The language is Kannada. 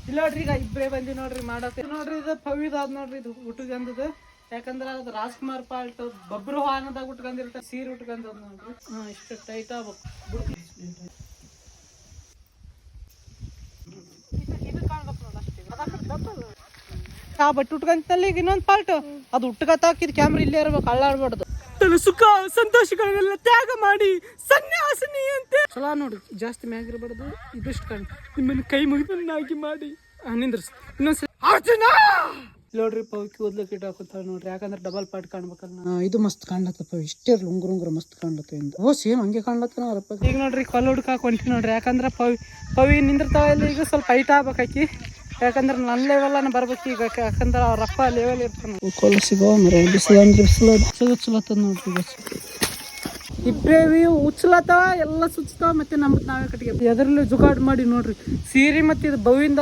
ಇಲ್ಲ ನೋಡ್ರಿ ಈಗ ಇಬ್ಬರೇ ಬಂದಿ ನೋಡ್ರಿ ಮಾಡತ್ತೆ ನೋಡ್ರಿ ಇದು ಪವಿದಾದ್ ನೋಡ್ರಿ ಇದು ಉಟ್ಕಂದದ ಯಾಕಂದ್ರ ಅದು ರಾಜ್ಕುಮಾರ್ ಪಾಲ್ಟ್ ಬಬ್ರು ವಾಹನದಾಗ ಉಟ್ಕೊಂಡಿರ್ತ ಸೀರೆ ಉಟ್ಕೊಂಡದ್ ನೋಡ್ರಿ ಇಷ್ಟು ಟೈಟ್ ಆಗ್ಬೇಕು ಆ ಬಟ್ಟೆ ಉಟ್ಕಂತಲ್ಲಿ ಈಗ ಇನ್ನೊಂದು ಪಾಲ್ಟ್ ಅದು ಉಟ್ಕತ್ತಾಕಿದ್ ಕ್ಯಾಮ್ರಾ ಇಲ್ಲೇ ಇರ್ಬೇಕು ಅಳ್ಳಾಡ್ಬಾರ್ದು ತನ್ನ ಸುಖ ಸಂತೋಷಗಳನ್ನೆಲ್ಲ ತ್ಯಾಗ ಮಾಡಿ ಸನ್ಯಾಸಿನಿ ಅಂತೆ ಚಲೋ ನೋಡಿ ಜಾಸ್ತಿ ಮ್ಯಾಗಿರ್ಬಾರ್ದು ಇದಿಷ್ಟು ಕಾಣ್ ನಿಮ್ಮನ್ನ ಕೈ ಮುಗಿದನ್ನಾಗಿ ಮಾಡಿ ನಿಂದ್ರಸ್ ಇನ್ನೊಂದ್ಸಲ ನೋಡ್ರಿ ಪೌಕಿ ಓದ್ಲಿಕ್ಕೆ ಇಟ್ಟಾಕುತ್ತಾಳ ನೋಡ್ರಿ ಯಾಕಂದ್ರೆ ಡಬಲ್ ಪಾರ್ಟ್ ಕಾಣ್ಬೇಕಲ್ಲ ಇದು ಮಸ್ತ್ ಕಾಣ್ಲತ್ತಪ್ಪ ಇಷ್ಟೇ ಉಂಗುರ ಮಸ್ತ್ ಕಾಣ್ಲತ್ತ ಓ ಸೇಮ್ ಹಂಗೆ ಕಾಣ್ಲತ್ತ ಈಗ ನೋಡ್ರಿ ಕೊಲ್ಲ ಹುಡ್ಕಾಕ್ ಹೊಂಟಿ ನೋಡ್ರಿ ಯಾಕಂದ್ರೆ ಪವಿ ನಿಂದಿರ್ತಾವ ಇಲ್ಲಿ ಈಗ ಸ್ವಲ್ಪ ಹೈಟ್ ಆಗ್ಬೇಕಾಕಿ ಯಾಕಂದ್ರೆ ನನ್ನ ಲೆವೆಲ್ ಬರ್ಬೇಕು ಈಗ ಯಾಕಂದ್ರೆ ಅವ್ರ ಅಪ್ಪ ಲೆವೆಲ್ ಇರ್ತಾನೆ ಕೊಲ್ಲ ಸಿಗೋ ಬಿಸಿಲು ಅಂದ್ರೆ ಬಿಸಿಲು ಚಲತ್ತದ ನೋಡ್ರಿ ಇಬ್ರೇವಿ ಉಚ್ಚಲತ್ತಾವ ಎಲ್ಲ ಸುಚ್ತಾವ ಮತ್ತೆ ನಮ್ದು ನಾವೇ ಕಟ್ಟಿಗೆ ಎದರಲ್ಲಿ ಜುಗಾಡ್ ಮಾಡಿ ನೋಡ್ರಿ ಸೀರೆ ಮತ್ತೆ ಇದು ಬವಿಂದ